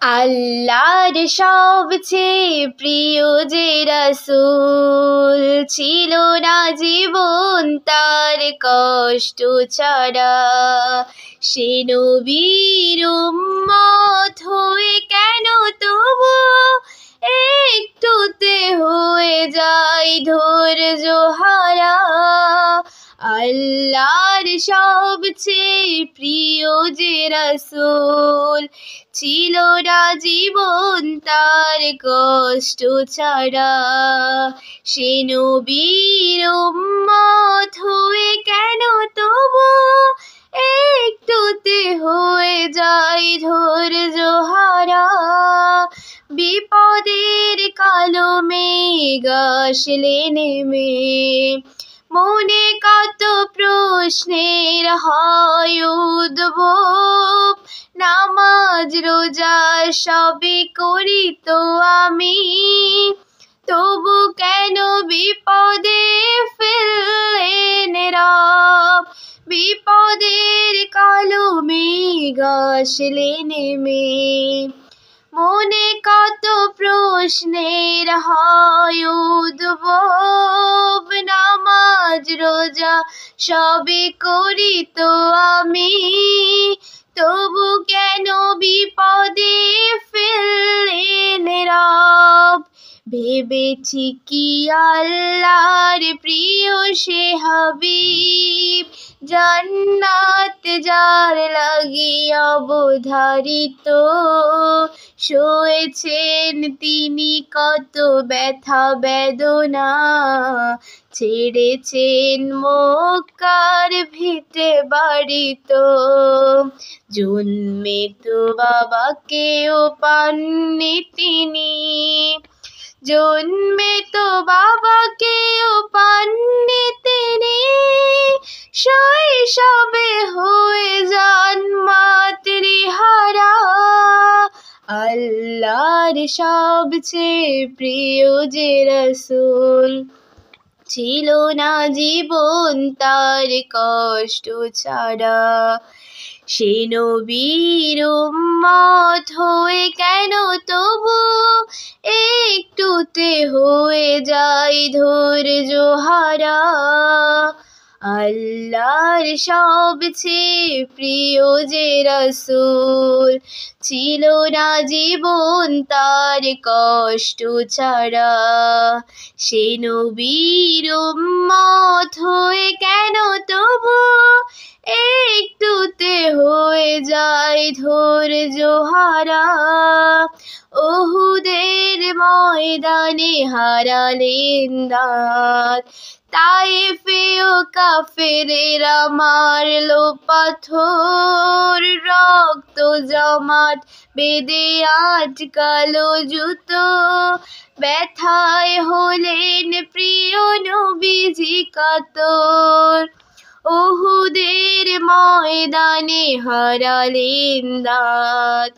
আল্লাহর সবচেয়ে প্রিয় যে রাসূল ছিল না জীবন তার কষ্ট ছাড়া। সে নবীর উম্মত হয়ে কেন তবু একটুতে হয়ে যায় ধৈর্য হারা। আল্লাহর সবচেয়ে প্রিয় যে রাসূল ছিল না জীবন তার কষ্ট ছাড়া। সে নবীর উম্মত হয়ে কেন তবু একটুতে হয়ে যায় ধৈর্য হারা। বিপদের কালো মেঘ আসলে নেমে মনে কত প্রশ্নের হয় উদ্ভব। নামাজ রোজা সবই করি তো আমি, তবু কেন বিপদে ফেললেন রব। বিপদের কালো মেঘ আসলে নেমে মনে কত প্রশ্নের হয় উদ্ভব। নামাজ রোজা সবই করি তো আমি, তবু কেন বিপদে ফেললেন রব। ভেবেছি কি আল্লাহর প্রিয় সে হাবিব, জান্নাত যার লাগিয়া অবধারিত। সয়েছেন তিনি কত ব্যথা বেদনা, ছেড়েছেন মক্কার ভিটে বাড়ি তো। জন্মে তো বাবাকেও পাননি তিনি, জন্মে তো বাবাকেও পাননি তিনি। শৈশবে হয়ে যান মাতৃহারা। আল্লাহর সবচেয়ে প্রিয় যে রাসূল ছিল না জীবন তার কষ্ট ছাড়া। সে নবীর উম্মত হয়ে কেন তবু একটুতে হয়ে যায় ধৈর্য হারা। আল্লাহর সবচেয়ে প্রিয় যে রাসূল ছিল না জীবন তার কষ্ট ছাড়া। সে নবীর উম্মত হয়ে কেন তবু একটুতে হয়ে যায় ধৈর্য হারা। উহুদের ময়দানে হারালেন দাঁত, তায়েফেও কাফেরেরা মারলো পাথর। রক্ত জমাট বেঁধে আটকালো জুতো, ব্যথায় হলেন প্রিয় নবীজি কাতর। উহুদের ময়দানে হারালেন দাঁত,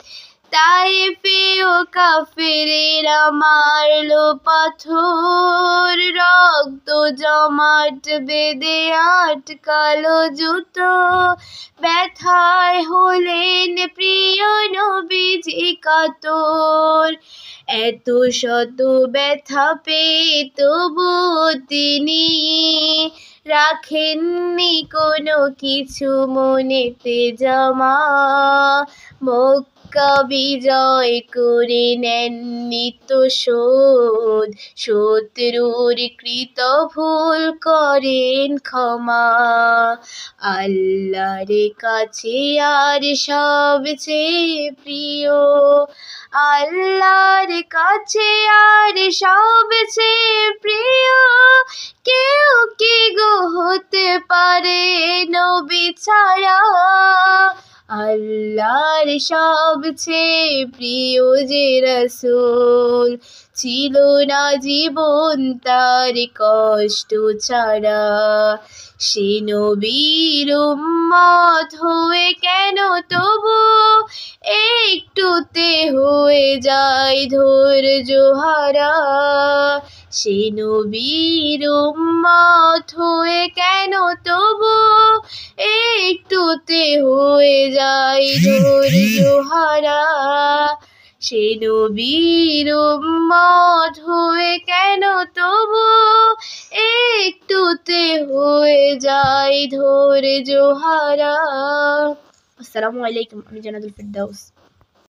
তায়েফেও কাফেরেরা মারলো পাথর। রক্ত জমাট বেঁধে আটকালো জুতো, ব্যথায় হলেন প্রিয় নবীজি কাতর। এত শত ব্যথা পেয়ে তবু তিনি রাখেননি কোনো কিছু মনেতে জমা। মক্কা বিজয় করে নেননি তো শোধ, শত্রুর কৃত ভুল করেন ক্ষমা। আল্লাহর কাছে আর সবচেয়ে প্রিয়, আল্লাহর কাছে আর সবচেয়ে প্রিয় কেউ কি গো হতে পারে নবী ছাড়া। আল্লাহর সবচেয়ে প্রিয় যে রাসূল ছিল না জীবন তার কষ্ট ছাড়া। সে নবীর উম্মত হয়ে কেন তবু একটুতে হয়ে যায় ধৈর্য হারা। সে নবীর উম্মত হয়ে কেন তবু একটুতে হয়ে যায় ধৈর্য হারা। সে নবীর উম্মত হয়ে কেন তবু একটুতে হয়ে যায় ধৈর্য হারা। আসসালামু আলাইকুম, আমি জান্নাতুল ফেরদৌস।